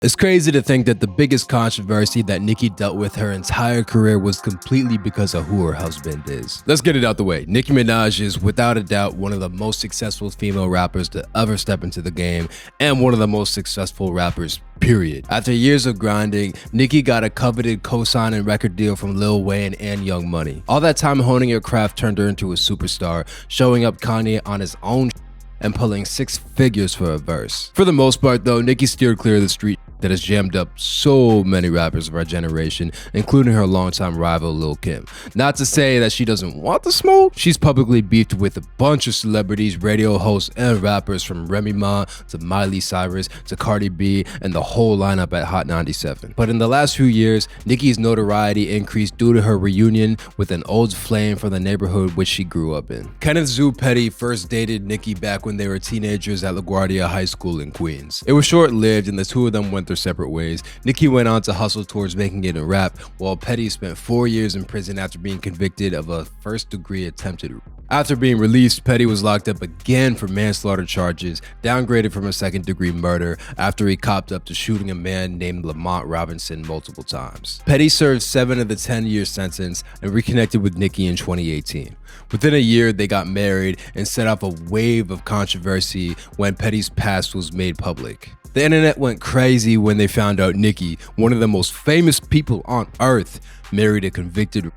It's crazy to think that the biggest controversy that Nicki dealt with her entire career was completely because of who her husband is. Let's get it out the way. Nicki Minaj is without a doubt one of the most successful female rappers to ever step into the game and one of the most successful rappers, period. After years of grinding, Nicki got a coveted co-sign and record deal from Lil Wayne and Young Money. All that time honing her craft turned her into a superstar, showing up Kanye on his own and pulling 6 figures for a verse. For the most part though, Nicki steered clear of the street that has jammed up so many rappers of our generation, including her longtime rival Lil Kim. Not to say that she doesn't want the smoke, she's publicly beefed with a bunch of celebrities, radio hosts, and rappers from Remy Ma to Miley Cyrus to Cardi B and the whole lineup at Hot 97. But in the last few years, Nicki's notoriety increased due to her reunion with an old flame from the neighborhood which she grew up in. Kenneth Petty first dated Nicki back when they were teenagers at LaGuardia High School in Queens. It was short-lived and the two of them went their separate ways. Nicki went on to hustle towards making it in rap, while Petty spent 4 years in prison after being convicted of a first-degree attempted rape. After being released, Petty was locked up again for manslaughter charges, downgraded from a second-degree murder after he copped up to shooting a man named Lamont Robinson multiple times. Petty served 7 of the 10-year sentence and reconnected with Nicki in 2018. Within a year, they got married and set off a wave of controversy when Petty's past was made public. The internet went crazy when they found out Nicki, one of the most famous people on earth, married a convicted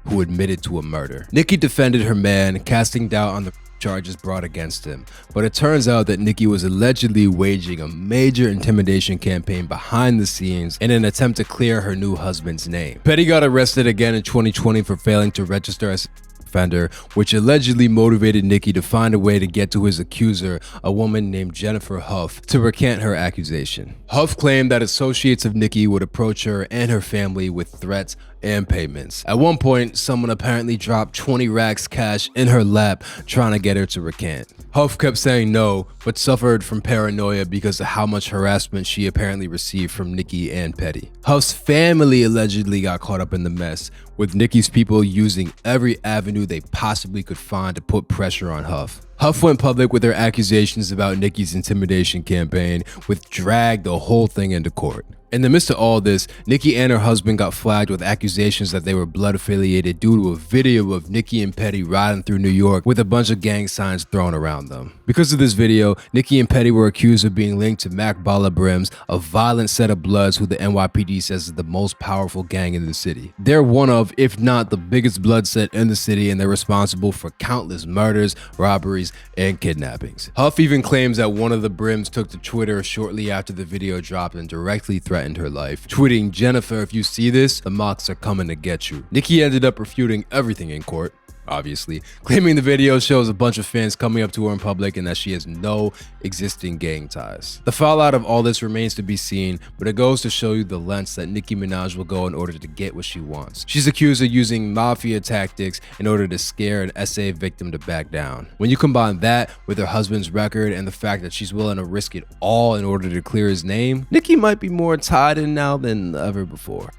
who admitted to a murder. Nicki defended her man, casting doubt on the charges brought against him, but it turns out that Nicki was allegedly waging a major intimidation campaign behind the scenes in an attempt to clear her new husband's name. Petty got arrested again in 2020 for failing to register as offender, which allegedly motivated Nicki to find a way to get to his accuser, a woman named Jennifer Huff, to recant her accusation. Huff claimed that associates of Nicki would approach her and her family with threats and payments. At one point, someone apparently dropped 20 racks cash in her lap trying to get her to recant. Huff kept saying no, but suffered from paranoia because of how much harassment she apparently received from Nicki and Petty. Huff's family allegedly got caught up in the mess, with Nicki's people using every avenue they possibly could find to put pressure on Huff. Huff went public with her accusations about Nicki's intimidation campaign, which dragged the whole thing into court. In the midst of all this, Nicki and her husband got flagged with accusations that they were blood affiliated due to a video of Nicki and Petty riding through New York with a bunch of gang signs thrown around them. Because of this video, Nicki and Petty were accused of being linked to Mac Balla Brims, a violent set of Bloods who the NYPD says is the most powerful gang in the city. They're one of, if not the biggest blood set in the city, and they're responsible for countless murders, robberies, and kidnappings. Huff even claims that one of the Brims took to Twitter shortly after the video dropped and directly threatened her life, tweeting, "Jennifer, if you see this, the mocks are coming to get you." Nicki ended up refuting everything in court, obviously, claiming the video shows a bunch of fans coming up to her in public and that she has no existing gang ties. The fallout of all this remains to be seen, but it goes to show you the lengths that Nicki Minaj will go in order to get what she wants. She's accused of using mafia tactics in order to scare an SA victim to back down. When you combine that with her husband's record and the fact that she's willing to risk it all in order to clear his name, Nicki might be more tied in now than ever before.